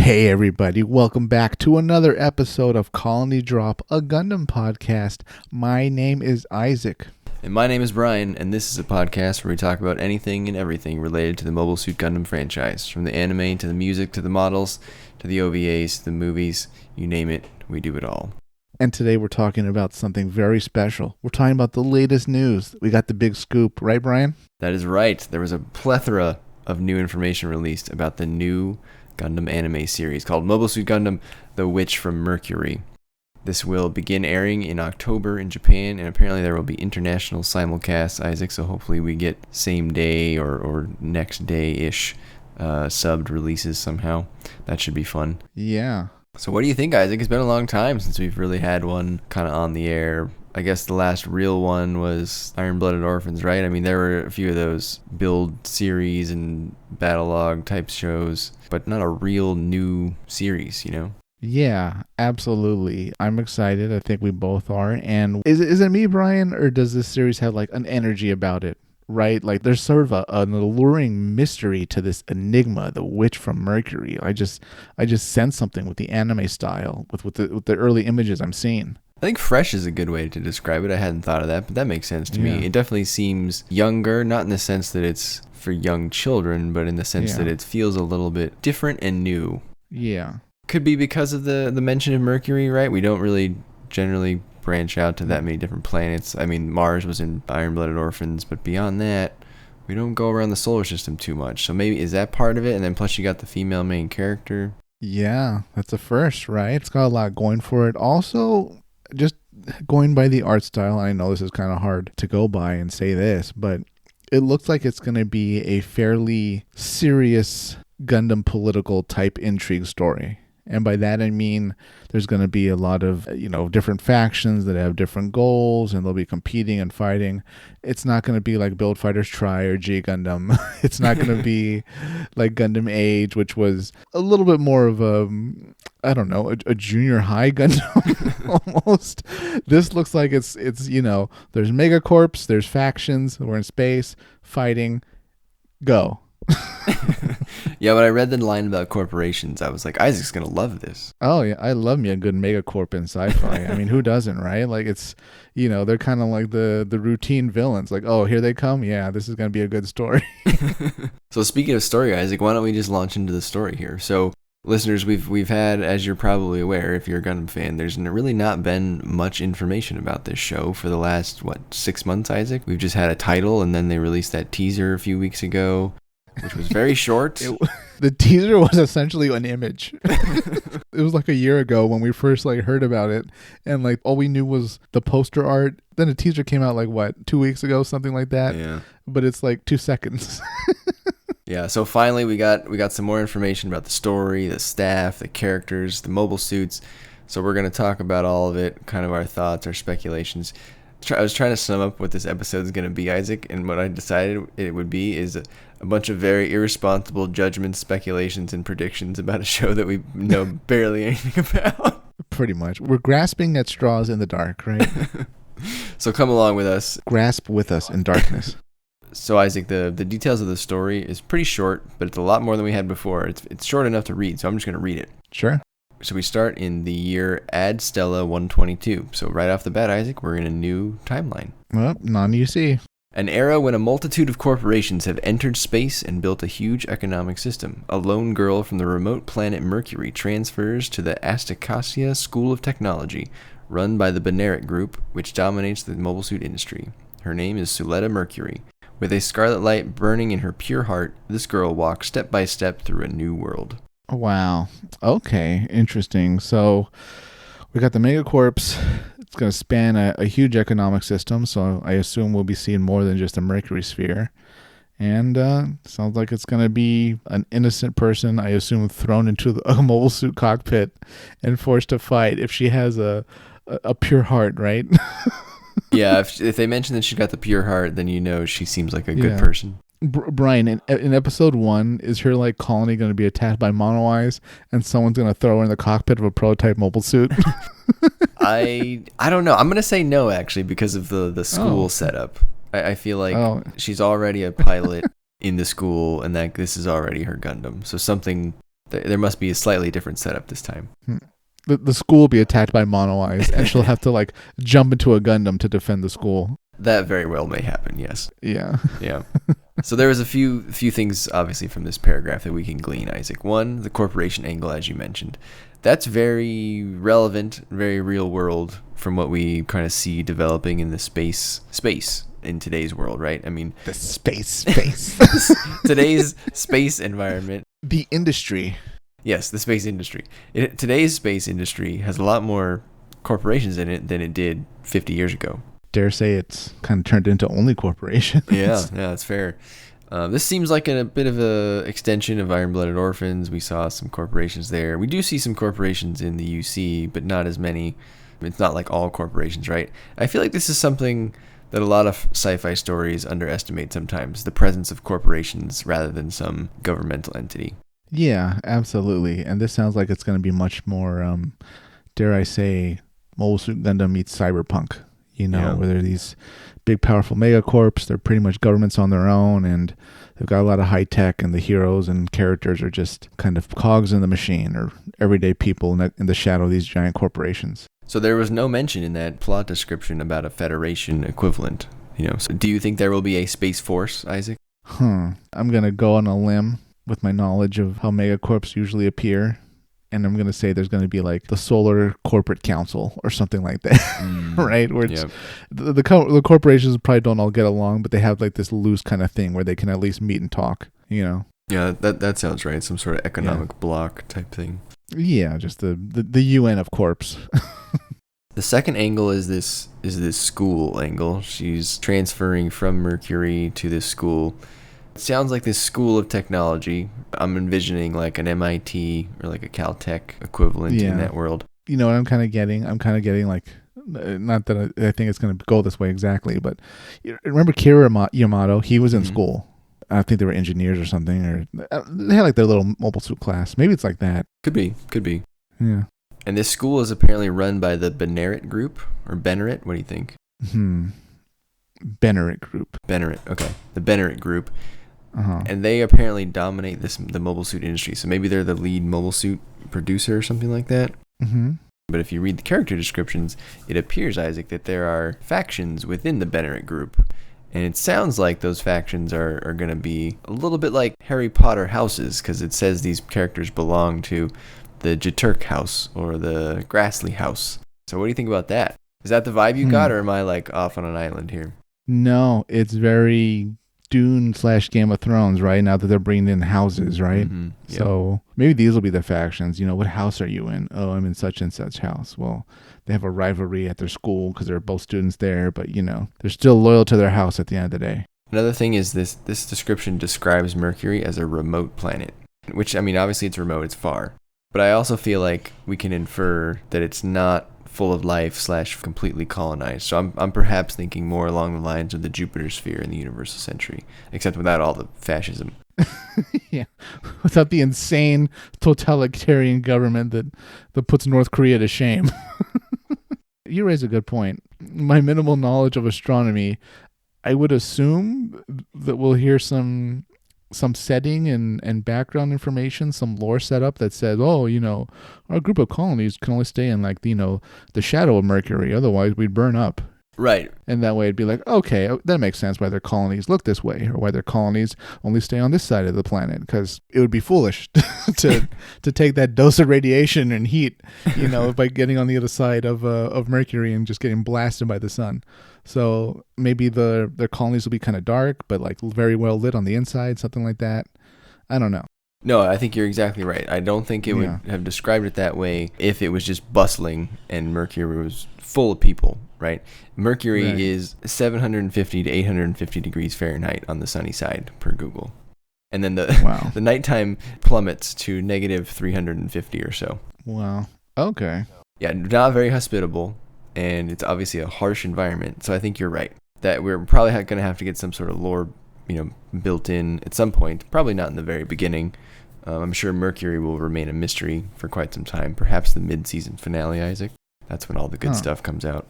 Hey everybody, welcome back to another episode of Colony Drop, a Gundam podcast. My name is Isaac. And my name is Brian, and this is a podcast where we talk about anything and everything related to the Mobile Suit Gundam franchise. From the anime, to the music, to the models, to the OVAs, to the movies, you name it, we do it all. And today we're talking about something very special. We're talking about the latest news. We got the big scoop, right Brian? That is right. There was a plethora of new information released about the new Gundam anime series called Mobile Suit Gundam: The Witch from Mercury. This will begin airing in October in Japan, and apparently there will be international simulcasts, Isaac, so hopefully we get same day or next day-ish subbed releases somehow. That should be fun. Yeah. So what do you think, Isaac? It's been a long time since we've really had one kind of on the air. I guess the last real one was Iron-Blooded Orphans, right? I mean, there were a few of those build series and battle-log type shows, but not a real new series, you know? Yeah, absolutely. I'm excited. I think we both are. And is it me, Brian, or does this series have like an energy about it? Right? Like there's sort of an alluring mystery to this enigma, the witch from Mercury. I just sense something with the anime style, with the early images I'm seeing. I think fresh is a good way to describe it. I hadn't thought of that, but that makes sense to Yeah. me. It definitely seems younger, not in the sense that it's for young children, but in the sense that it feels a little bit different and new. Yeah. Could be because of the mention of Mercury, right? We don't really generally branch out to that many different planets. I mean, Mars was in Iron-Blooded Orphans, but beyond that, we don't go around the solar system too much. So maybe is that part of it? And then plus you got the female main character. Yeah, that's a first, right? It's got a lot going for it. Also, just going by the art style, I know this is kind of hard to go by and say this, but it looks like it's going to be a fairly serious Gundam political type intrigue story. And by that I mean there's going to be a lot of, different factions that have different goals, and they'll be competing and fighting. It's not going to be like Build Fighters Try or G Gundam. It's not going to be like Gundam Age, which was a little bit more of a junior high Gundam almost. This looks like it's there's Megacorps, there's factions, we're in space, fighting, go. Yeah, when I read the line about corporations, I was like, Isaac's going to love this. Oh, yeah. I love me a good Megacorp in sci-fi. I mean, who doesn't, right? Like, it's, they're kind of like the routine villains. Like, oh, here they come. Yeah, this is going to be a good story. So speaking of story, Isaac, why don't we just launch into the story here? So listeners, we've had, as you're probably aware, if you're a Gundam fan, there's really not been much information about this show for the last, 6 months, Isaac? We've just had a title, and then they released that teaser a few weeks ago, which was very short. The teaser was essentially an image. It was like a year ago when we first heard about it, and all we knew was the poster art. Then the teaser came out 2 weeks ago, something like that. Yeah. But it's 2 seconds. Yeah, so finally we got some more information about the story, the staff, the characters, the mobile suits. So we're going to talk about all of it, kind of our thoughts, our speculations. I was trying to sum up what this episode is going to be, Isaac, and what I decided it would be is a bunch of very irresponsible judgments, speculations, and predictions about a show that we know barely anything about. Pretty much. We're grasping at straws in the dark, right? So come along with us. Grasp with us in darkness. So, Isaac, the details of the story is pretty short, but it's a lot more than we had before. It's short enough to read, so I'm just going to read it. Sure. So we start in the year Ad Stella 122. So right off the bat, Isaac, we're in a new timeline. Well, none you see. An era when a multitude of corporations have entered space and built a huge economic system. A lone girl from the remote planet Mercury transfers to the Astacasia School of Technology, run by the Benerit Group, which dominates the mobile suit industry. Her name is Suletta Mercury. With a scarlet light burning in her pure heart, this girl walks step by step through a new world. Wow. Okay. Interesting. So we got the Megacorps. It's going to span a huge economic system. So I assume we'll be seeing more than just a Mercury sphere. And sounds like it's going to be an innocent person, I assume, thrown into a mobile suit cockpit and forced to fight if she has a pure heart, right? Yeah, if they mention that she got the pure heart, then you know she seems like a good person. Brian, in episode 1, is her colony going to be attacked by Mono Eyes, and someone's going to throw her in the cockpit of a prototype mobile suit? I don't know. I'm going to say no, actually, because of the school setup. I feel like she's already a pilot in the school, and that this is already her Gundam. So something There must be a slightly different setup this time. The school will be attacked by Mono Eyes, and she'll have to like jump into a Gundam to defend the school. That very well may happen, yes. Yeah. Yeah. So there was a few things, obviously, from this paragraph that we can glean, Isaac. One, the corporation angle, as you mentioned. That's very relevant, very real world from what we kind of see developing in the space in today's world, right? I mean... The space. Today's space environment. The industry. Yes, the space industry. Today's space industry has a lot more corporations in it than it did 50 years ago. Dare say it's kind of turned into only corporations. Yeah, that's fair. This seems like a bit of a extension of Iron Blooded Orphans. We saw some corporations there. We do see some corporations in the UC, but not as many. It's not like all corporations, right? I feel like this is something that a lot of sci-fi stories underestimate sometimes, the presence of corporations rather than some governmental entity. Yeah, absolutely. And this sounds like it's going to be much more, dare I say, Mobile Suit Gundam meets Cyberpunk. Where they're these big, powerful megacorps. They're pretty much governments on their own, and they've got a lot of high tech, and the heroes and characters are just kind of cogs in the machine or everyday people in the shadow of these giant corporations. So there was no mention in that plot description about a Federation equivalent. So do you think there will be a Space Force, Isaac? I'm going to go on a limb with my knowledge of how megacorps usually appear. And I'm going to say there's going to be like the Solar Corporate Council or something like that, right? Where it's, the corporations probably don't all get along, but they have like this loose kind of thing where they can at least meet and talk, Yeah, that sounds right. Some sort of economic bloc type thing. Yeah, just the UN of corps. The second angle is this school angle. She's transferring from Mercury to this school. It sounds like this school of technology. I'm envisioning like an MIT or like a Caltech equivalent in that world. You know what I'm kind of getting? I'm kind of getting like, not that I think it's going to go this way exactly, but remember Kira Yamato? He was in school. I think they were engineers or something, or they had like their little mobile suit class. Maybe it's like that. Could be. Yeah. And this school is apparently run by the Benneret group, or Benneret. What do you think? Benneret group. Benneret. Okay. The Benneret group. Uh-huh. And they apparently dominate the mobile suit industry. So maybe they're the lead mobile suit producer or something like that. Mm-hmm. But if you read the character descriptions, it appears, Isaac, that there are factions within the Benneret group. And it sounds like those factions are going to be a little bit like Harry Potter houses, because it says these characters belong to the Jaturk house or the Grassley house. So what do you think about that? Is that the vibe you got, or am I like off on an island here? No, it's very Dune/Game of Thrones, right? Now that they're bringing in houses, right? Mm-hmm. Yep. So maybe these will be the factions. What house are you in? Oh, I'm in such and such house. Well, they have a rivalry at their school because they're both students there, but they're still loyal to their house at the end of the day. Another thing is this description describes Mercury as a remote planet, which, I mean, obviously it's remote, it's far. But I also feel like we can infer that it's not full of life / completely colonized. So I'm perhaps thinking more along the lines of the Jupiter sphere in the Universal Century, except without all the fascism. Yeah, without the insane totalitarian government that puts North Korea to shame. You raise a good point. My minimal knowledge of astronomy, I would assume that we'll hear some setting and background information, some lore setup that says, our group of colonies can only stay in the shadow of Mercury, otherwise we'd burn up. Right. And that way it'd be like, okay, that makes sense why their colonies look this way, or why their colonies only stay on this side of the planet, because it would be foolish to take that dose of radiation and heat, by getting on the other side of Mercury and just getting blasted by the sun. So maybe their colonies will be kind of dark, but like very well lit on the inside, something like that. I don't know. No, I think you're exactly right. I don't think it would have described it that way if it was just bustling and Mercury was full of people, right? Mercury is 750 to 850 degrees Fahrenheit on the sunny side per Google. And then the nighttime plummets to negative 350 or so. Wow. Okay. Yeah, not very hospitable, and it's obviously a harsh environment. So I think you're right that we're probably going to have to get some sort of lore, built in at some point. Probably not in the very beginning. I'm sure Mercury will remain a mystery for quite some time. Perhaps the mid-season finale, Isaac. That's when all the good stuff comes out.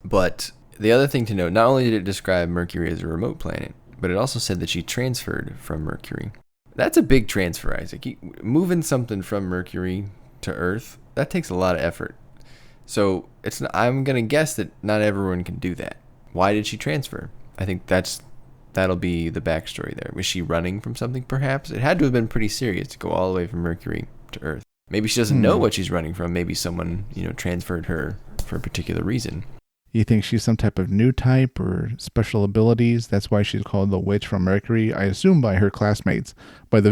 But the other thing to note, not only did it describe Mercury as a remote planet, but it also said that she transferred from Mercury. That's a big transfer, Isaac. Moving something from Mercury to Earth, that takes a lot of effort. So I'm going to guess that not everyone can do that. Why did she transfer? I think that'll be the backstory there. Was she running from something, perhaps? It had to have been pretty serious to go all the way from Mercury to Earth. Maybe she doesn't know what she's running from. Maybe someone, transferred her for a particular reason. You think she's some type of new type or special abilities? That's why she's called the Witch from Mercury. I assume by her classmates, by the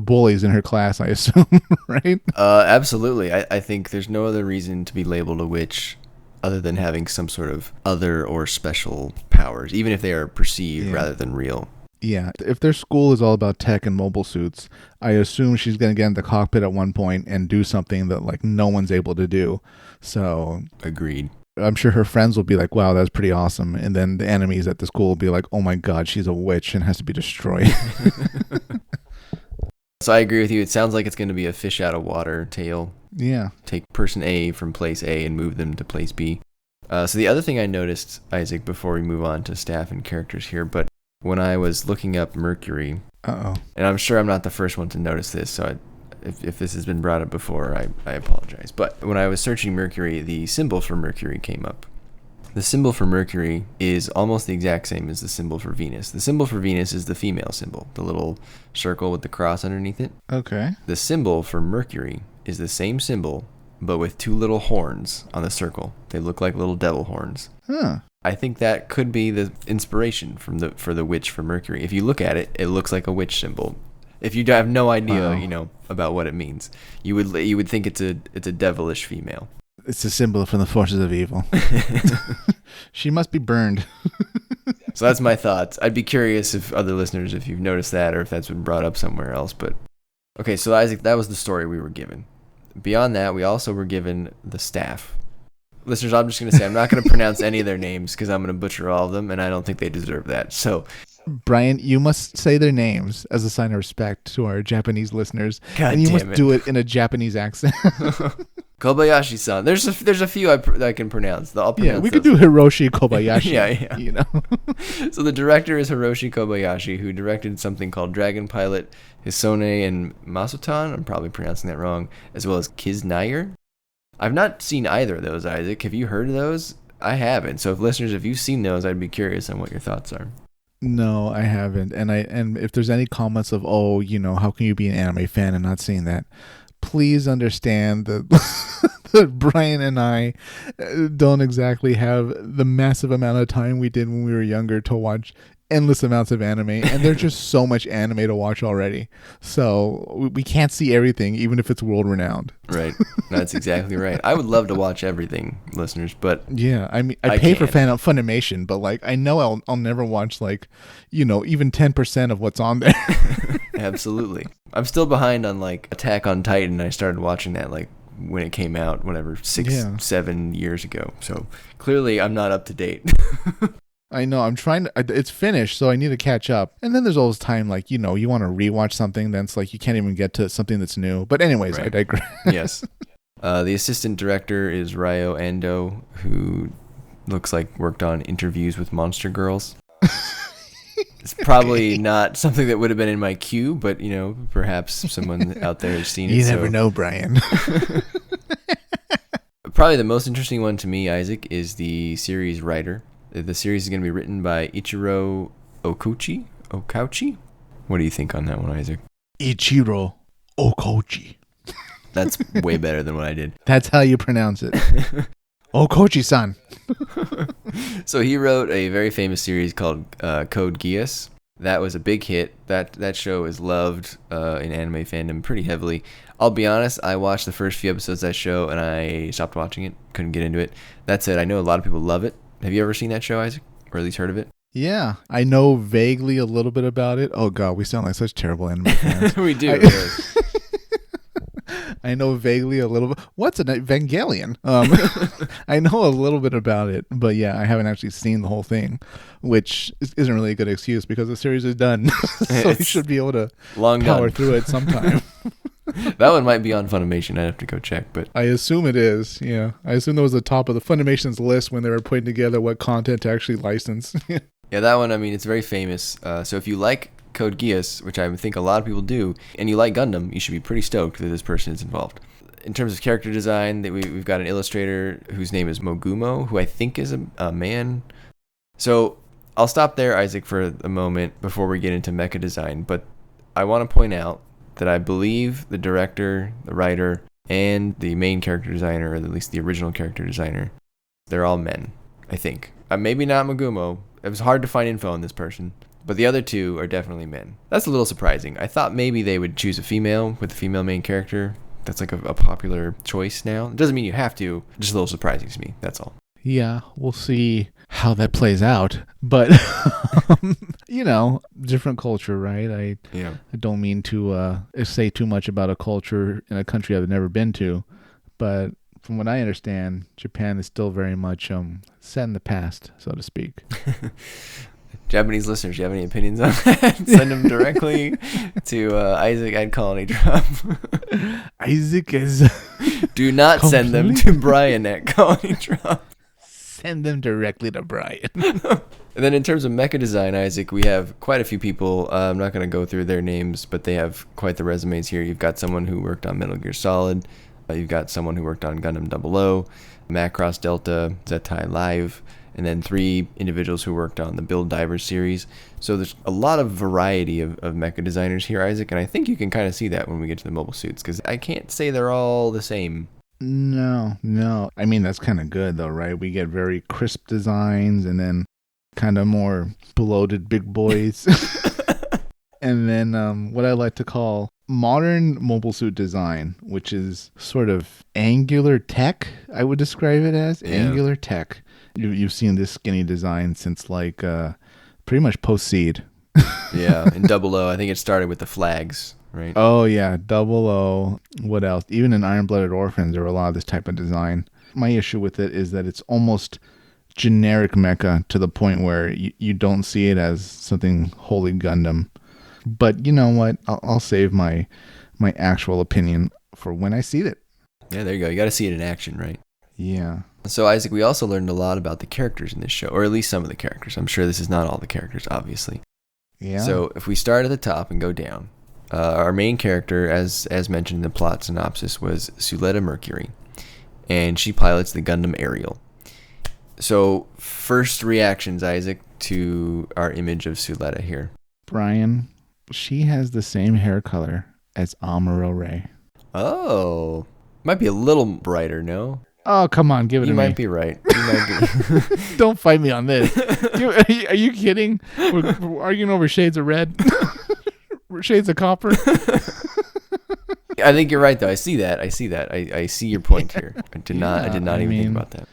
bullies in her class, I assume, right? Absolutely. I think there's no other reason to be labeled a witch other than having some sort of other or special powers, even if they are perceived rather than real. Yeah, if their school is all about tech and mobile suits, I assume she's going to get in the cockpit at one point and do something that like no one's able to do. So agreed. I'm sure her friends will be like, wow, that's pretty awesome. And then the enemies at the school will be like, oh my God, she's a witch and has to be destroyed. So I agree with you. It sounds like it's going to be a fish out of water tale. Yeah. Take person A from place A and move them to place B. So the other thing I noticed, Isaac, before we move on to staff and characters here, but when I was looking up Mercury, and I'm sure I'm not the first one to notice this, so if this has been brought up before, I apologize. But when I was searching Mercury, the symbol for Mercury came up. The symbol for Mercury is almost the exact same as the symbol for Venus. The symbol for Venus is the female symbol, the little circle with the cross underneath it. Okay. The symbol for Mercury is the same symbol, but with two little horns on the circle. They look like little devil horns. Huh. I think that could be the inspiration for the witch for Mercury. If you look at it, it looks like a witch symbol. If you have no idea, about what it means, you would think it's a devilish female. It's a symbol from the forces of evil. She must be burned. So that's my thoughts. I'd be curious if other listeners, if you've noticed that or if that's been brought up somewhere else. But okay, so Isaac, that was the story we were given. Beyond that, we also were given the staff. Listeners, I'm just going to say I'm not going to pronounce any of their names because I'm going to butcher all of them, and I don't think they deserve that. So, Brian, you must say their names as a sign of respect to our Japanese listeners. God and you damn must it. do it in a Japanese accent. Kobayashi-san. There's a few that I can pronounce. I'll pronounce we could do Hiroshi Kobayashi. yeah. So the director is Hiroshi Kobayashi, who directed something called Dragon Pilot, Hisone, and Masutan. I'm probably pronouncing that wrong, as well as Kiznaier. I've not seen either of those, Isaac. Have you heard of those? I haven't. So if listeners, if you've seen those, I'd be curious on what your thoughts are. No, I haven't. And if there's any comments of, how can you be an anime fan and not seeing that? Please understand that, that Brian and I don't exactly have the massive amount of time we did when we were younger to watch endless amounts of anime, and there's just so much anime to watch already. So we can't see everything, even if it's world renowned. Right. That's exactly right. I would love to watch everything, listeners, but yeah, I mean, I pay for Funimation, but like I know I'll never watch even 10% of what's on there. Absolutely. I'm still behind on like Attack on Titan. I started watching that like when it came out, 7 years ago. So clearly I'm not up to date. I know. I'm trying to. It's finished, so I need to catch up. And then there's always time, like you want to rewatch something, then it's like you can't even get to something that's new. But anyways, right. I digress. Yes. The assistant director is Ryo Ando, who looks like worked on Interviews with Monster Girls. It's probably not something that would have been in my queue, but perhaps someone out there has seen it. You never know, Brian. Probably the most interesting one to me, Isaac, is the series writer. The series is going to be written by Ichiro Okauchi? What do you think on that one, Isaac? Ichiro Okauchi. That's way better than what I did. That's how you pronounce it. Okauchi-san. So he wrote a very famous series called Code Geass. That was a big hit. That show is loved in anime fandom pretty heavily. I'll be honest, I watched the first few episodes of that show and I stopped watching it. Couldn't get into it. That said, I know a lot of people love it. Have you ever seen that show, Isaac? Or at least heard of it? Yeah. I know vaguely a little bit about it. Oh, God, we sound like such terrible anime fans. We do. I know vaguely a little bit. What's an Evangelion? I know a little bit about it, but yeah, I haven't actually seen the whole thing, which isn't really a good excuse because the series is done. So you should be able to power through it sometime. That one might be on Funimation. I'd have to go check, but I assume it is. Yeah, I assume that was the top of the Funimation's list when they were putting together what content to actually license. Yeah, that one. I mean, it's very famous. So if you like Code Geass, which I think a lot of people do, and you like Gundam, you should be pretty stoked that this person is involved. In terms of character design, we've got an illustrator whose name is Mogumo, who I think is a man. So I'll stop there, Isaac, for a moment before we get into mecha design, but I want to point out that I believe the director, the writer, and the main character designer, or at least the original character designer, they're all men, I think. Maybe not Mogumo. It was hard to find info on this person, but the other two are definitely men. That's a little surprising. I thought maybe they would choose a female with the female main character. That's like a popular choice now. It doesn't mean you have to. Just a little surprising to me. That's all. Yeah, we'll see how that plays out. But, different culture, right? I don't mean to say too much about a culture in a country I've never been to. But from what I understand, Japan is still very much set in the past, so to speak. Japanese listeners, do you have any opinions on that? Send them directly to Isaac at Colony Drop. Isaac is... Do not send them to Brian at Colony Drop. Send them directly to Brian. And then in terms of mecha design, Isaac, we have quite a few people. I'm not going to go through their names, but they have quite the resumes here. You've got someone who worked on Metal Gear Solid. You've got someone who worked on Gundam 00, Macross Delta, Zettai Live, and then 3 individuals who worked on the Build Divers series. So there's a lot of variety of mecha designers here, Isaac, and I think you can kind of see that when we get to the mobile suits, because I can't say they're all the same. No. I mean, that's kind of good, though, right? We get very crisp designs and then kind of more bloated big boys. And then what I like to call modern mobile suit design, which is sort of angular tech, I would describe it as. Yeah. Angular tech. You've seen this skinny design since like pretty much post-seed. Yeah, in 00, I think it started with the flags, right? Oh, yeah, 00. What else? Even in Iron-Blooded Orphans, there were a lot of this type of design. My issue with it is that it's almost generic mecha to the point where you don't see it as something wholly Gundam. But you know what? I'll save my actual opinion for when I see it. Yeah, there you go. You got to see it in action, right? Yeah. So, Isaac, we also learned a lot about the characters in this show, or at least some of the characters. I'm sure this is not all the characters, obviously. Yeah. So, if we start at the top and go down, our main character, as mentioned in the plot synopsis, was Suletta Mercury, and she pilots the Gundam Ariel. So, first reactions, Isaac, to our image of Suletta here. Brian, she has the same hair color as Amuro Ray. Oh, might be a little brighter, no? Oh, come on, give it to me. You might be right. You might be. Don't fight me on this. Are you kidding? We're arguing over shades of red, shades of copper. I think you're right, though. I see that. I see your point here. I did not even think about that.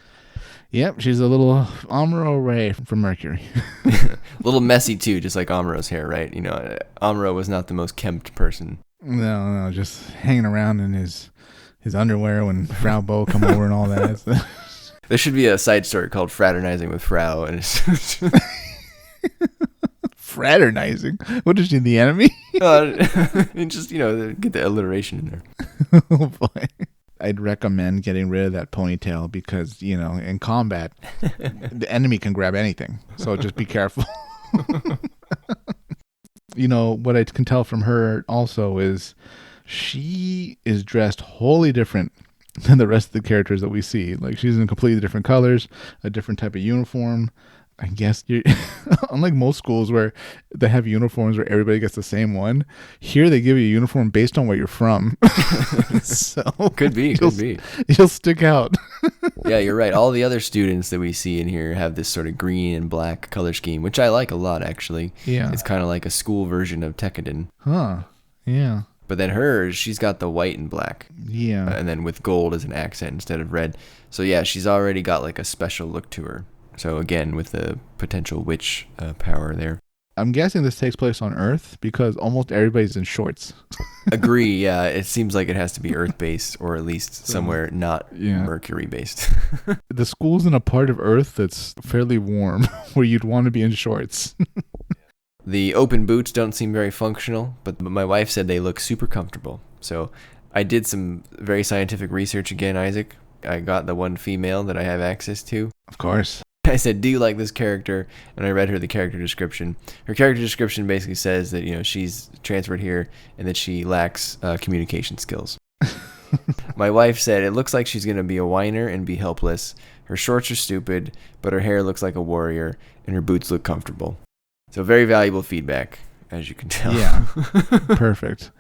Yep, she's a little Amuro Ray from Mercury. A little messy, too, just like Amuro's hair, right? You know, Amuro was not the most kempt person. No, just hanging around in his underwear when Frau Bo come over and all that. There should be a side story called Fraternizing with Frau. And it's Fraternizing? What is she, the enemy? Just, get the alliteration in there. Oh, boy. I'd recommend getting rid of that ponytail because, in combat, the enemy can grab anything. So just be careful. What I can tell from her also is she is dressed wholly different than the rest of the characters that we see. Like, she's in completely different colors, a different type of uniform. I guess unlike most schools where they have uniforms where everybody gets the same one, here they give you a uniform based on where you're from. So could be. You'll stick out. Yeah, you're right. All the other students that we see in here have this sort of green and black color scheme, which I like a lot, actually. Yeah. It's kind of like a school version of Tekkaden. Huh. Yeah. But then hers, she's got the white and black. Yeah. And then with gold as an accent instead of red. So yeah, she's already got like a special look to her. So again, with the potential witch power there. I'm guessing this takes place on Earth because almost everybody's in shorts. Agree, yeah. It seems like it has to be Earth-based or at least somewhere not Mercury-based. The school's in a part of Earth that's fairly warm where you'd want to be in shorts. The open boots don't seem very functional, but my wife said they look super comfortable. So I did some very scientific research again, Isaac. I got the one female that I have access to. Of course. I said, do you like this character? And I read her the character description. Her character description basically says that, she's transferred here and that she lacks communication skills. My wife said, it looks like she's going to be a whiner and be helpless. Her shorts are stupid, but her hair looks like a warrior, and her boots look comfortable. So very valuable feedback, as you can tell. Yeah, perfect.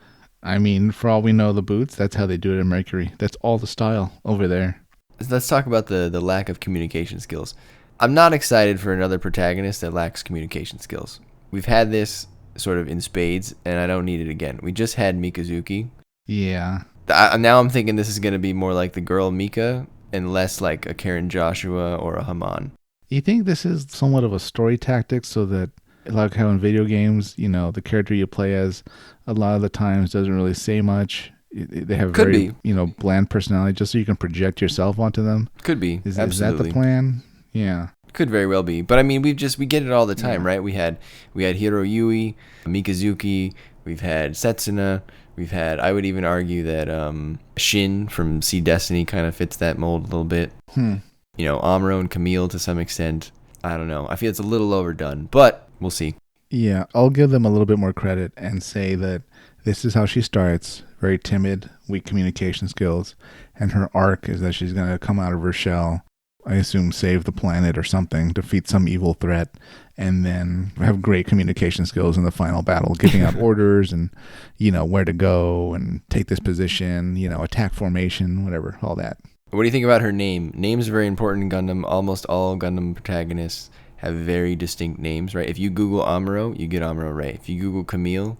I mean, for all we know, the boots, that's how they do it in Mercury. That's all the style over there. Let's talk about the lack of communication skills. I'm not excited for another protagonist that lacks communication skills. We've had this sort of in spades, and I don't need it again. We just had Mikazuki. Yeah. Now I'm thinking this is going to be more like the girl Mika and less like a Karen Joshua or a Haman. You think this is somewhat of a story tactic so that, like how in video games, the character you play as a lot of the times doesn't really say much. They have very, bland personality just so you can project yourself onto them. Could be. Is Absolutely. that the plan? Yeah. Could very well be. But I mean, we get it all the time, right? We had Hiroyui, Mikazuki, we've had Setsuna, I would even argue that Shin from Sea Destiny kind of fits that mold a little bit. Amuro and Camille to some extent. I don't know. I feel it's a little overdone, but we'll see. Yeah, I'll give them a little bit more credit and say that this is how she starts. Very timid, weak communication skills. And her arc is that she's going to come out of her shell, I assume save the planet or something, defeat some evil threat, and then have great communication skills in the final battle, giving out orders and, where to go and take this position, attack formation, whatever, all that. What do you think about her name? Names are very important in Gundam. Almost all Gundam protagonists have very distinct names, right? If you Google Amuro, you get Amuro Ray. If you Google Camille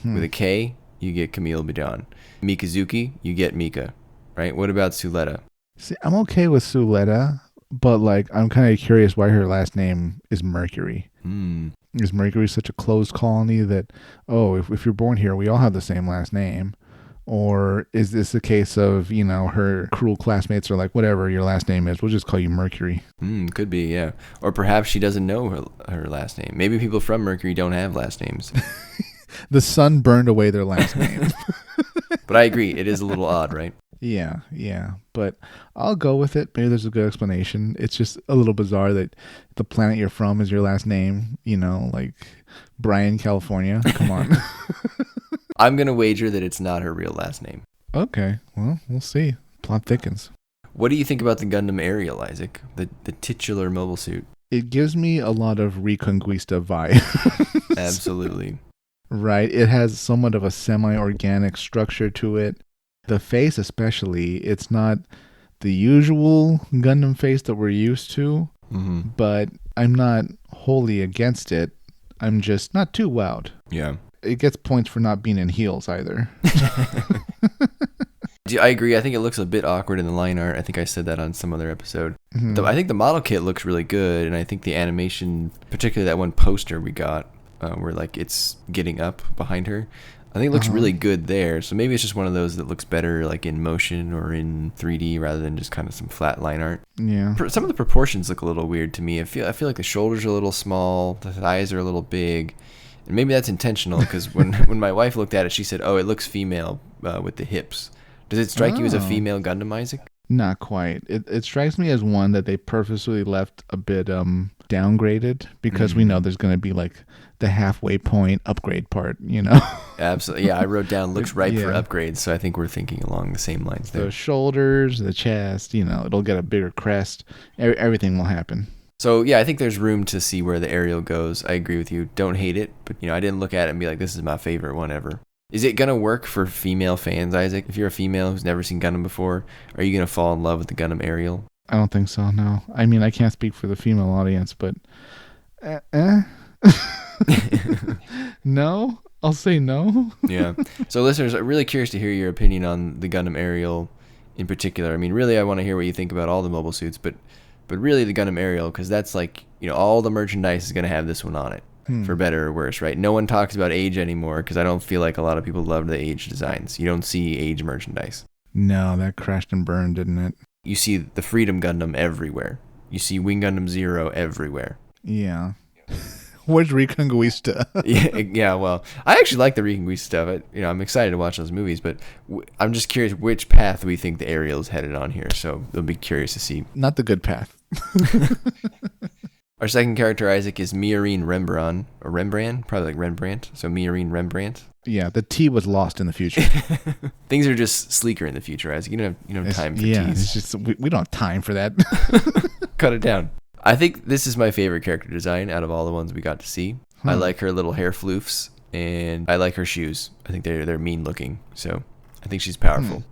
with a K, you get Camille Bidon. Mikazuki, you get Mika, right? What about Suletta? See, I'm okay with Suletta, but I'm kind of curious why her last name is Mercury. Is Mercury such a closed colony that, if you're born here, we all have the same last name? Or is this a case of, her cruel classmates are like, whatever your last name is, we'll just call you Mercury? Could be, yeah. Or perhaps she doesn't know her last name. Maybe people from Mercury don't have last names. The sun burned away their last name. But I agree. It is a little odd, right? Yeah. But I'll go with it. Maybe there's a good explanation. It's just a little bizarre that the planet you're from is your last name, like Bryan, California. Come on. I'm going to wager that it's not her real last name. Okay. Well, we'll see. Plot thickens. What do you think about the Gundam Ariel, Isaac? The titular mobile suit. It gives me a lot of Reconquista vibe. Absolutely. Right. It has somewhat of a semi-organic structure to it. The face especially, it's not the usual Gundam face that we're used to, but I'm not wholly against it. I'm just not too wowed. Yeah. It gets points for not being in heels either. I agree. I think it looks a bit awkward in the line art. I think I said that on some other episode. I think the model kit looks really good, and I think the animation, particularly that one poster we got, where it's getting up behind her, I think it looks really good there. So maybe it's just one of those that looks better in motion or in 3D rather than just kind of some flat line art. Yeah. Some of the proportions look a little weird to me. I feel like the shoulders are a little small, the thighs are a little big. And maybe that's intentional because when my wife looked at it, she said, "Oh, it looks female with the hips." Does it strike you as a female Gundam, Isaac? Not quite. It strikes me as one that they purposely left a bit downgraded because we know there's going to be the halfway point upgrade part, Absolutely. Yeah, I wrote down looks ripe for upgrades, so I think we're thinking along the same lines there. The shoulders, the chest, it'll get a bigger crest. Everything will happen. So, yeah, I think there's room to see where the Ariel goes. I agree with you. Don't hate it, but, I didn't look at it and be like, this is my favorite one ever. Is it going to work for female fans, Isaac? If you're a female who's never seen Gundam before, are you going to fall in love with the Gundam Ariel? I don't think so, no. I mean, I can't speak for the female audience, but... No? I'll say no. Yeah. So, listeners, I'm really curious to hear your opinion on the Gundam Ariel in particular. I mean, really, I want to hear what you think about all the mobile suits, but really the Gundam Ariel, because that's all the merchandise is going to have this one on it, for better or worse, right? No one talks about age anymore, because I don't feel like a lot of people love the age designs. You don't see age merchandise. No, that crashed and burned, didn't it? You see the Freedom Gundam everywhere. You see Wing Gundam Zero everywhere. Yeah. Where's Reconquista? yeah, well, I actually like the Reconquista stuff. I'm excited to watch those movies, but I'm just curious which path we think the Ariel is headed on here, so it'll be curious to see. Not the good path. Our second character, Isaac, is Miorine Rembrandt, or Rembrandt, probably like Rembrandt. So Miorine Rembrandt. Yeah, the T was lost in the future. Things are just sleeker in the future, Isaac. You don't have time for yeah, T's. it's just we don't have time for that. Cut it down. I think this is my favorite character design out of all the ones we got to see. I like her little hair floofs, and I like her shoes. I think they're mean looking, so I think she's powerful.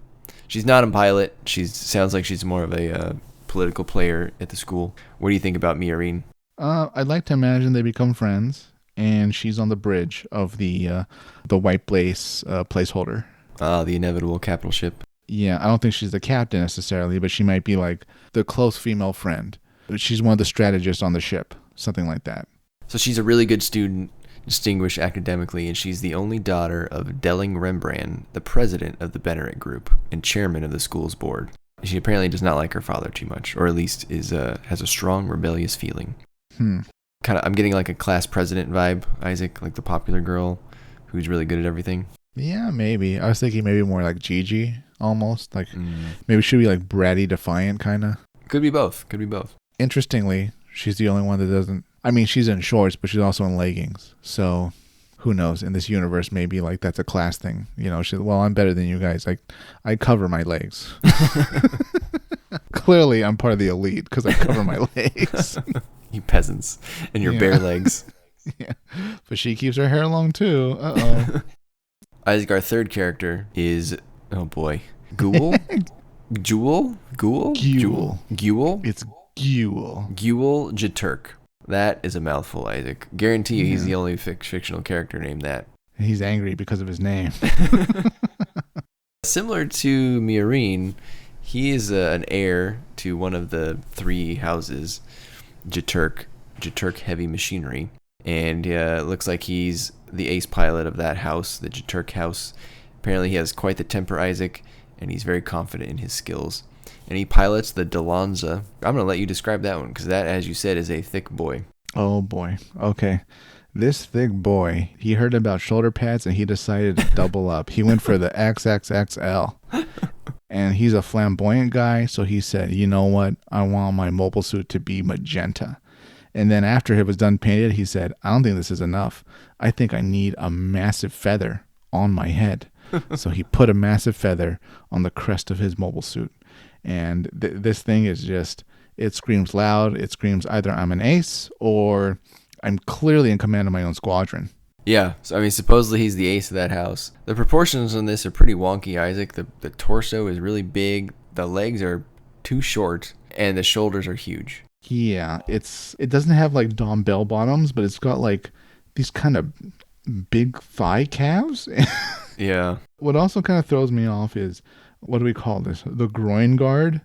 She's not a pilot. She sounds like she's more of a political player at the school. What do you think about Miorine? I'd like to imagine they become friends, and she's on the bridge of the White Blaze placeholder. The inevitable capital ship. Yeah, I don't think she's the captain necessarily, but she might be like the close female friend. She's one of the strategists on the ship, something like that. So she's a really good student, distinguished academically, and she's the only daughter of Delling Rembrandt, the president of the Benneret Group and chairman of the school's board. She apparently does not like her father too much, or at least has a strong rebellious feeling. I'm getting like a class president vibe, Isaac, like the popular girl who's really good at everything. Yeah, maybe. I was thinking maybe more like Gigi, almost. Like maybe she'd be like bratty defiant, kind of. Could be both. Interestingly, she's the only one that doesn't. I mean, she's in shorts, but she's also in leggings. So who knows? In this universe, maybe like that's a class thing. You know, I'm better than you guys. Like, I cover my legs. Clearly, I'm part of the elite because I cover my legs. You peasants and your bare legs. Yeah, but she keeps her hair long too. Uh-oh. Isaac, our third character is, oh boy, Guel? Guel? It's Guel. Guel Jaturk. That is a mouthful, Isaac. Guarantee you he's the only fictional character named that. He's angry because of his name. Similar to Miorine, he is an heir to one of the three houses, Jaturk Heavy Machinery. And it looks like he's the ace pilot of that house, the Jaturk house. Apparently he has quite the temper, Isaac, and he's very confident in his skills. And he pilots the Dilanza. I'm going to let you describe that one, because that, as you said, is a thick boy. Oh, boy. Okay. This thick boy, he heard about shoulder pads, and he decided to double up. He went for the XXXL. And he's a flamboyant guy, so he said, you know what? I want my mobile suit to be magenta. And then after it was done painted, he said, I don't think this is enough. I think I need a massive feather on my head. So he put a massive feather on the crest of his mobile suit. And this thing is just, it screams loud. It screams either I'm an ace or I'm clearly in command of my own squadron. Yeah, so I mean, supposedly he's the ace of that house. The proportions on this are pretty wonky, Isaac. The torso is really big. The legs are too short, and the shoulders are huge. Yeah, it doesn't have like Dom bell bottoms, but it's got like these kind of big thigh calves. Yeah. What also kind of throws me off is, what do we call this? The groin guard,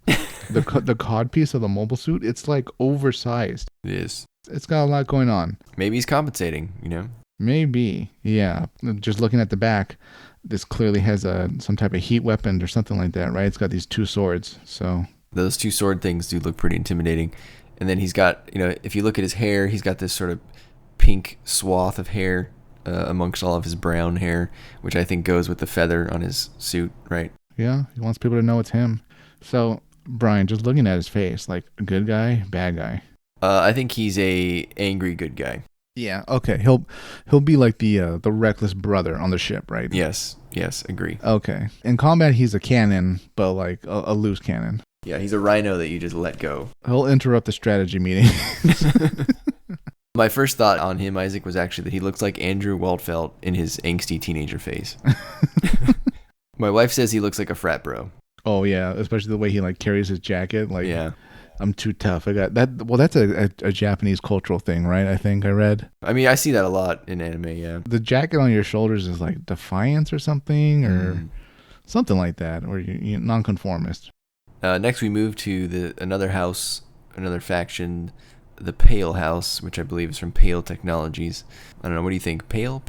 the cod piece of the mobile suit. It's like oversized. It is. It's got a lot going on. Maybe he's compensating, you know? Maybe, yeah. Just looking at the back, this clearly has some type of heat weapon or something like that, right? It's got these two swords, so. Those two sword things do look pretty intimidating. And then he's got, you know, if you look at his hair, he's got this sort of pink swath of hair amongst all of his brown hair, which I think goes with the feather on his suit, right? Yeah, he wants people to know it's him. So, Brian, just looking at his face, like, good guy, bad guy? I think he's a angry good guy. Yeah, okay. He'll be like the reckless brother on the ship, right? Yes, agree. Okay. In combat, he's a cannon, but like a loose cannon. Yeah, he's a rhino that you just let go. He'll interrupt the strategy meeting. My first thought on him, Isaac, was actually that he looks like Andrew Waldfeld in his angsty teenager phase. My wife says he looks like a frat bro. Oh, yeah, especially the way he like carries his jacket. Like, yeah. I'm too tough. I got that. Well, that's a Japanese cultural thing, right? I think I read. I mean, I see that a lot in anime, yeah. The jacket on your shoulders is like defiance or something, or something like that, or you're nonconformist. Next, we move to another house, another faction, the Pale House, which I believe is from Pale Technologies. I don't know. What do you think? Peel?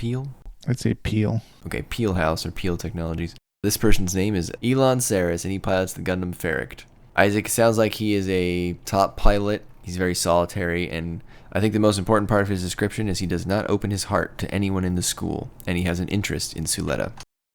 I'd say Peel. Okay, Peel House or Peel Technologies. This person's name is Elon Saris, and he pilots the Gundam Ferrict. Isaac, sounds like he is a top pilot. He's very solitary, and I think the most important part of his description is he does not open his heart to anyone in the school, and he has an interest in Suletta.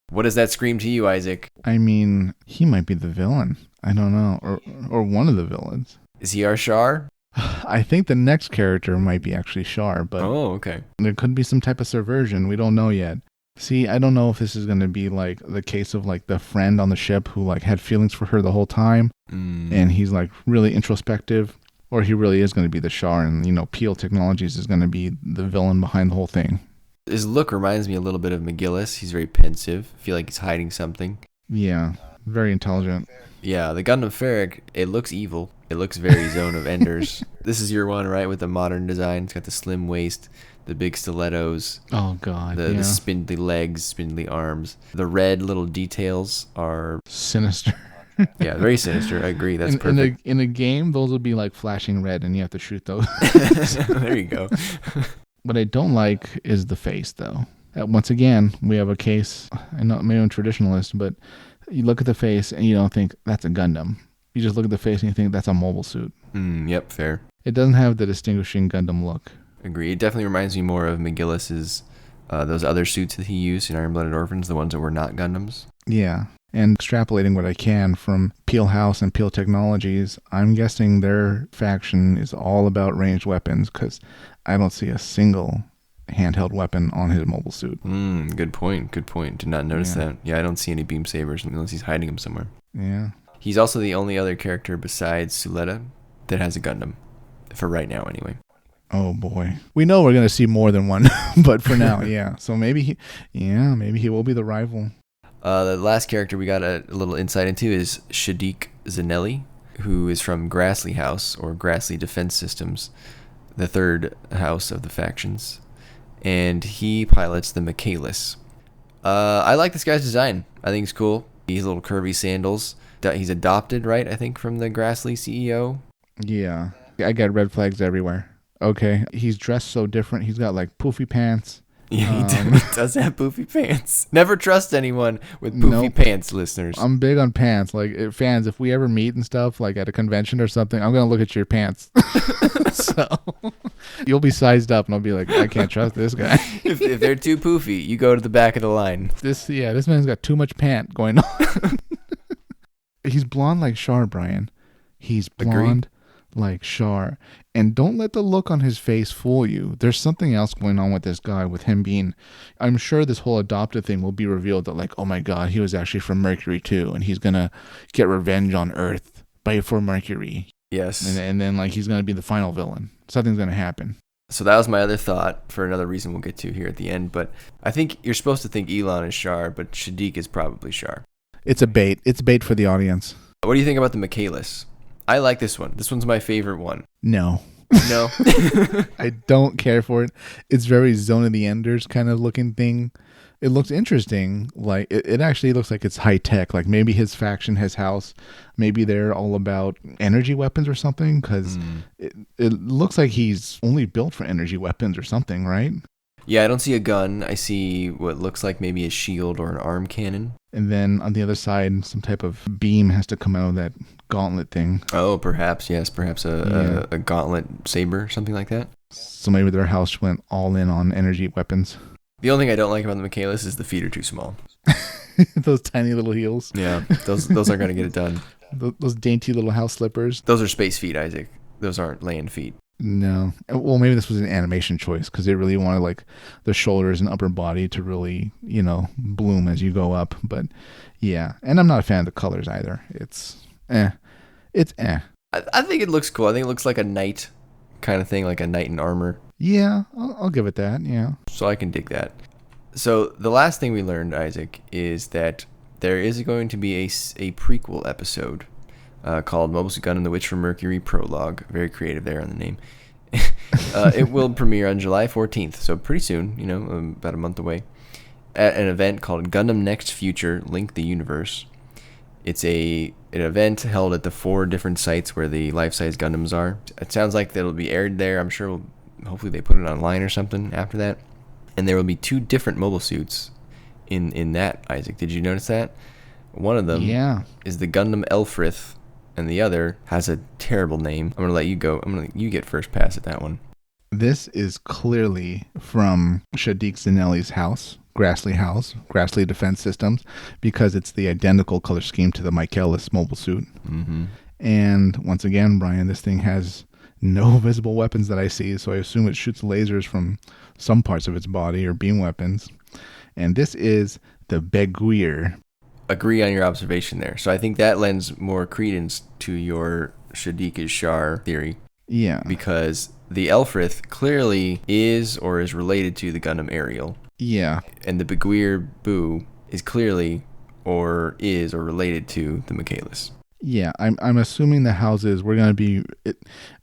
What does that scream to you, Isaac? I mean, he might be the villain. I don't know, or one of the villains. Is he our Char? I think the next character might be actually Char, but Oh, okay. there could be some type of subversion. We don't know yet. See, I don't know if this is going to be like the case of like the friend on the ship who like had feelings for her the whole time and he's like really introspective, or he really is going to be the Char and, Peel Technologies is going to be the villain behind the whole thing. His look reminds me a little bit of McGillis. He's very pensive. I feel like he's hiding something. Yeah, very intelligent. Yeah, the Gundam Ferric, it looks evil. It looks very Zone of Enders. This is your one, right, with the modern design. It's got the slim waist, the big stilettos. Oh, God, the spindly legs, spindly arms. The red little details are... sinister. Yeah, very sinister. I agree. That's perfect. In a game, those will be like flashing red, and you have to shoot those. There you go. What I don't like is the face, though. Once again, we have a case. I'm not my own traditionalist, but you look at the face and you don't think that's a Gundam. You just look at the face and you think that's a mobile suit. Yep, fair. It doesn't have the distinguishing Gundam look. Agree. It definitely reminds me more of McGillis's, those other suits that he used in Iron-Blooded Orphans, the ones that were not Gundams. Yeah. And extrapolating what I can from Peel House and Peel Technologies, I'm guessing their faction is all about ranged weapons because I don't see a single handheld weapon on his mobile suit. Good point. Did not notice that. Yeah, I don't see any beam sabers unless he's hiding them somewhere. Yeah. He's also the only other character besides Suletta that has a Gundam. For right now, anyway. Oh, boy. We know we're going to see more than one, but for now, yeah. So maybe he will be the rival. The last character we got a little insight into is Shaddiq Zanelli, who is from Grassley House, or Grassley Defense Systems, the third house of the factions. And he pilots the Michaelis. I like this guy's design. I think he's cool. He's little curvy sandals. He's adopted, right? I think from the Grassley CEO. Yeah. I got red flags everywhere. Okay. He's dressed so different. He's got like poofy pants. Yeah, he does have poofy pants. Never trust anyone with poofy pants, listeners. I'm big on pants. Like, fans, if we ever meet and stuff, like at a convention or something, I'm going to look at your pants. So you'll be sized up and I'll be like, I can't trust this guy. If they're too poofy, you go to the back of the line. This man's got too much pant going on. He's blonde like Char, Brian. He's blonde like Char. And don't let the look on his face fool you. There's something else going on with this guy, with him being... I'm sure this whole adopted thing will be revealed that, like, oh my God, he was actually from Mercury too, and he's going to get revenge on Earth for Mercury. Yes. And then, like, he's going to be the final villain. Something's going to happen. So that was my other thought for another reason we'll get to here at the end. But I think you're supposed to think Elon is Char, but Shaddiq is probably Char. It's a bait. It's bait for the audience. What do you think about the Michaelis? I like this one. This one's my favorite one. No. No. I don't care for it. It's very Zone of the Enders kind of looking thing. It looks interesting. Like it actually looks like it's high tech. Like maybe his faction, his house, maybe they're all about energy weapons or something. Because it looks like he's only built for energy weapons or something, right? Yeah, I don't see a gun. I see what looks like maybe a shield or an arm cannon. And then on the other side, some type of beam has to come out of that gauntlet thing. Oh, perhaps, yes. Perhaps a gauntlet saber, something like that. So maybe their house went all in on energy weapons. The only thing I don't like about the Michaelis is the feet are too small. Those tiny little heels. Yeah, those aren't going to get it done. Those dainty little house slippers. Those are space feet, Isaac. Those aren't land feet. No. Well, maybe this was an animation choice because they really wanted like the shoulders and upper body to really, bloom as you go up. But yeah, and I'm not a fan of the colors either. It's eh. I think it looks cool. I think it looks like a knight kind of thing, like a knight in armor. Yeah, I'll give it that, yeah. So I can dig that. So the last thing we learned, Isaac, is that there is going to be a prequel episode called Mobile Suit Gundam: The Witch from Mercury Prologue. Very creative there on the name. It will premiere on July 14th, so pretty soon, about a month away, at an event called Gundam Next Future Link the Universe. It's an event held at the 4 different sites where the life-size Gundams are. It sounds like that'll be aired there. I'm sure hopefully they put it online or something after that. And there will be 2 different mobile suits in that, Isaac. Did you notice that? One of them is the Gundam Elfrith, and the other has a terrible name. I'm going to let you go. I'm going to let you get first pass at that one. This is clearly from Shaddiq Zanelli's house, Grassley Defense Systems, because it's the identical color scheme to the Michaelis mobile suit. Mm-hmm. And once again, Brian, this thing has No visible weapons that I see, so I assume it shoots lasers from some parts of its body or beam weapons. And this is the Beguir. Agree on your observation there. So I think that lends more credence to your Shaddiq is Char theory. Yeah. Because the Elfrith clearly is or is related to the Gundam Ariel. Yeah. And the Beguir Boo is clearly or is or related to the Michaelis. Yeah, I'm assuming the houses, we're going to be,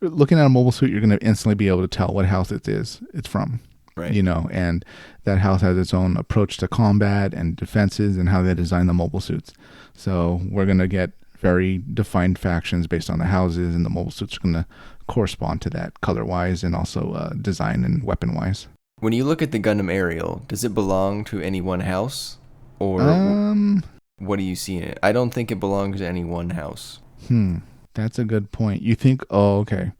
looking at a mobile suit, you're going to instantly be able to tell what house it's from. Right. You know, and that house has its own approach to combat and defenses and how they design the mobile suits. So we're going to get very defined factions based on the houses, and the mobile suits are going to correspond to that color-wise and also design and weapon-wise. When you look at the Gundam Ariel, does it belong to any one house? Or what do you see in it? I don't think it belongs to any one house. That's a good point. You think, okay.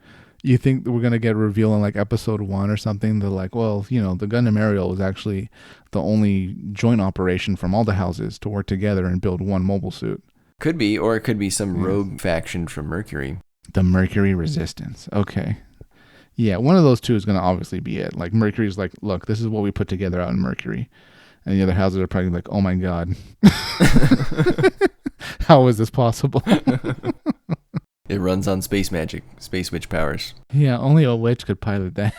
You think we're going to get a reveal in like episode 1 or something? They're like, well, you know, the Gundam Ariel was actually the only joint operation from all the houses to work together and build one mobile suit. Could be, or it could be some rogue faction from Mercury. The Mercury Resistance. Okay. Yeah, one of those two is going to obviously be it. Like Mercury's like, look, this is what we put together out in Mercury. And the other houses are probably like, oh my God. How is this possible? It runs on space magic, space witch powers. Yeah, only a witch could pilot that.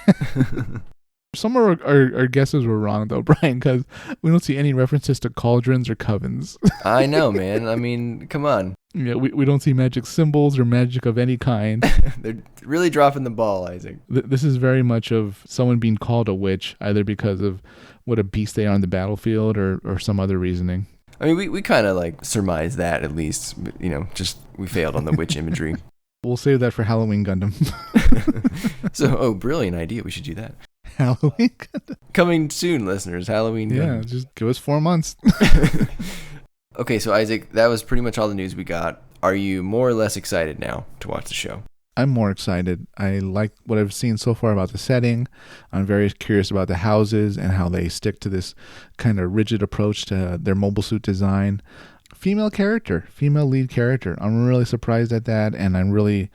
Some of our guesses were wrong, though, Brian, because we don't see any references to cauldrons or covens. I know, man. I mean, come on. Yeah, we don't see magic symbols or magic of any kind. They're really dropping the ball, Isaac. This is very much of someone being called a witch, either because of what a beast they are on the battlefield or some other reasoning. I mean, we kind of like surmise that at least, you know, just we failed on the witch imagery. We'll save that for Halloween Gundam. So, brilliant idea. We should do that. Halloween Gundam. Coming soon, listeners. Halloween Gundam. Yeah, just give us 4 months. Okay, so Isaac, that was pretty much all the news we got. Are you more or less excited now to watch the show? I'm more excited. I like what I've seen so far about the setting. I'm very curious about the houses and how they stick to this kind of rigid approach to their mobile suit design. Female lead character. I'm really surprised at that, and I'm really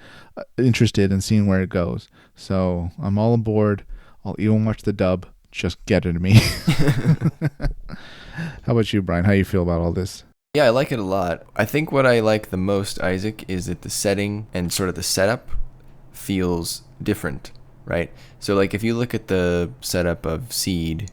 interested in seeing where it goes. So I'm all aboard. I'll even watch the dub. Just get it to me. How about you, Brian? How you feel about all this? Yeah, I like it a lot. I think what I like the most, Isaac, is that the setting and sort of the setup feels different, right? So, like, if you look at the setup of Seed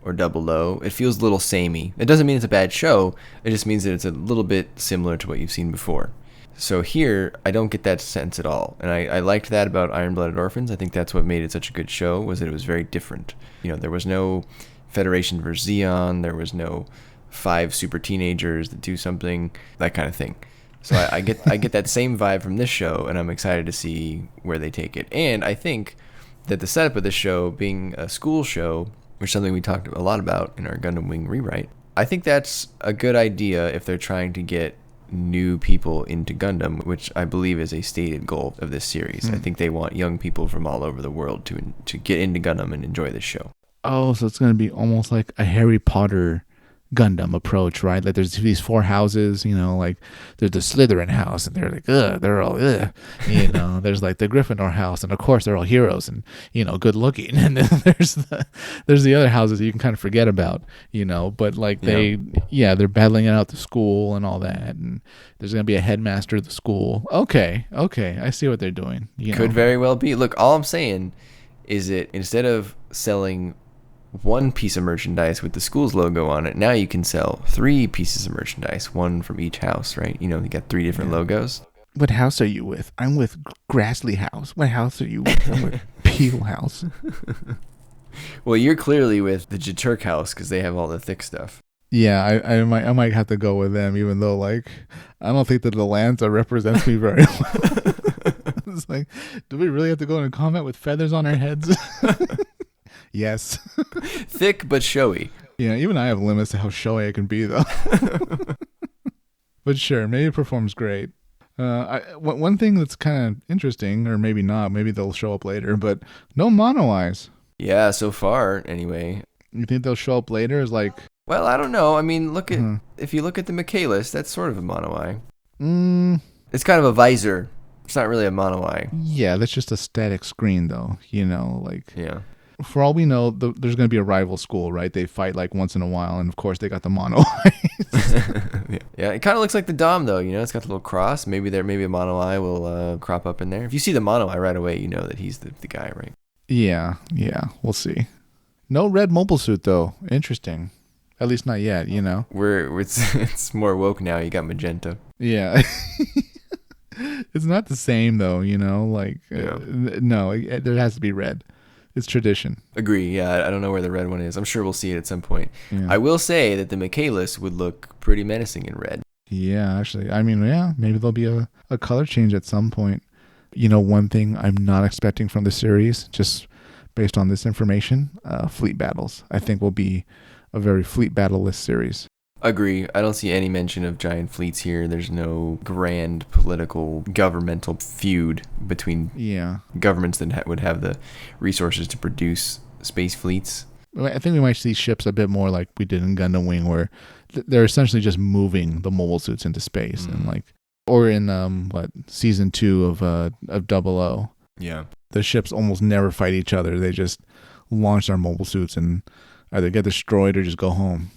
or Double O, it feels a little samey. It doesn't mean it's a bad show. It just means that it's a little bit similar to what you've seen before. So here, I don't get that sense at all. And I liked that about Iron-Blooded Orphans. I think that's what made it such a good show, was that it was very different. You know, there was no Federation versus Zeon. There was no 5 super teenagers that do something, that kind of thing. So I get that same vibe from this show, and I'm excited to see where they take it. And I think that the setup of this show being a school show, which is something we talked a lot about in our Gundam Wing rewrite, I think that's a good idea if they're trying to get new people into Gundam, which I believe is a stated goal of this series. I think they want young people from all over the world to get into Gundam and enjoy this show. Oh, so it's going to be almost like a Harry Potter Gundam approach, right? Like there's these 4 houses, you know, like there's the Slytherin house, and they're like, they're all, you know, there's like the Gryffindor house, and of course they're all heroes and, you know, good looking. And then there's the other houses that you can kind of forget about, you know, but like they're battling it out the school and all that. And there's going to be a headmaster of the school. Okay. I see what they're doing. Could very well be. Look, all I'm saying is that instead of selling one piece of merchandise with the school's logo on it, now you can sell 3 pieces of merchandise, one from each house, right? You know, you got 3 different logos. What house are you with? I'm with Grassley House. What house are you with? I'm with Peel House. Well, you're clearly with the Jaturk house because they have all the thick stuff. Yeah, I might have to go with them, even though, like, I don't think that the Dilanza represents me very well. It's like, do we really have to go into combat with feathers on our heads? Yes. Thick but showy. Yeah, even I have limits to how showy I can be, though. But sure, maybe it performs great. One thing that's kind of interesting, or maybe not, maybe they'll show up later, but no mono eyes. Yeah, so far, anyway. You think they'll show up later as like... Well, I don't know. I mean, if you look at the Michaelis, that's sort of a mono eye. It's kind of a visor It's not really a mono eye. Yeah, that's just a static screen, though. Yeah. For all we know, there's going to be a rival school, right? They fight like once in a while, and of course they got the mono eyes. Yeah, it kind of looks like the Dom, though. It's got the little cross. Maybe a mono eye will crop up in there. If you see the mono eye right away, you know that he's the guy, right? Yeah, we'll see. No red mobile suit, though. Interesting. At least not yet, It's more woke now. You got magenta. Yeah. It's not the same, though, Yeah. No, there has to be red. It's tradition. Agree. Yeah, I don't know where the red one is. I'm sure we'll see it at some point. Yeah. I will say that the Michaelis would look pretty menacing in red. Yeah, actually. I mean, yeah, maybe there'll be a color change at some point. One thing I'm not expecting from the series, just based on this information, fleet battles. I think will be a very fleet battle-less series. Agree. I don't see any mention of giant fleets here. There's no grand political governmental feud between governments that would have the resources to produce space fleets. I think we might see ships a bit more like we did in Gundam Wing, where they're essentially just moving the mobile suits into space, and or in season 2 of 00. Yeah, the ships almost never fight each other. They just launch their mobile suits and either get destroyed or just go home.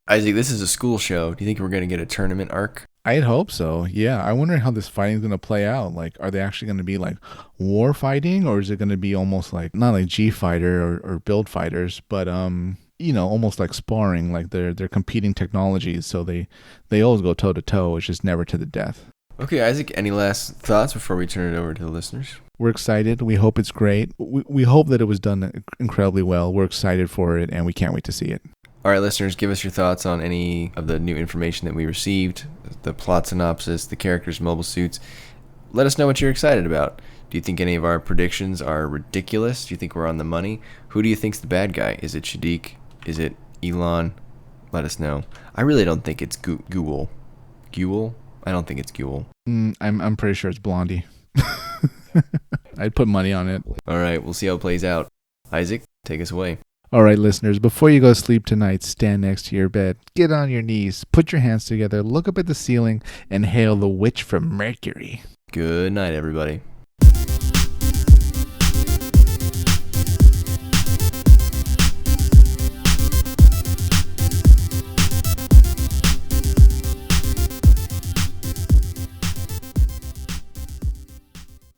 Isaac, this is a school show. Do you think we're going to get a tournament arc? I'd hope so. Yeah, I wonder how this fighting is going to play out. Like, are they actually going to be like war fighting, or is it going to be almost like not like G fighter or build fighters, but almost like sparring? Like they're competing technologies, so they always go toe to toe. It's just never to the death. Okay, Isaac, any last thoughts before we turn it over to the listeners? We're excited. We hope it's great. We hope that it was done incredibly well. We're excited for it, and we can't wait to see it. All right, listeners, give us your thoughts on any of the new information that we received, the plot synopsis, the characters' mobile suits. Let us know what you're excited about. Do you think any of our predictions are ridiculous? Do you think we're on the money? Who do you think's the bad guy? Is it Shaddiq? Is it Elon? Let us know. I really don't think it's Guel. Guel? I don't think it's Guel. I'm pretty sure it's Blondie. I'd put money on it. All right, we'll see how it plays out. Isaac, take us away. All right, listeners, before you go to sleep tonight, stand next to your bed, get on your knees, put your hands together, look up at the ceiling, and hail the witch from Mercury. Good night, everybody.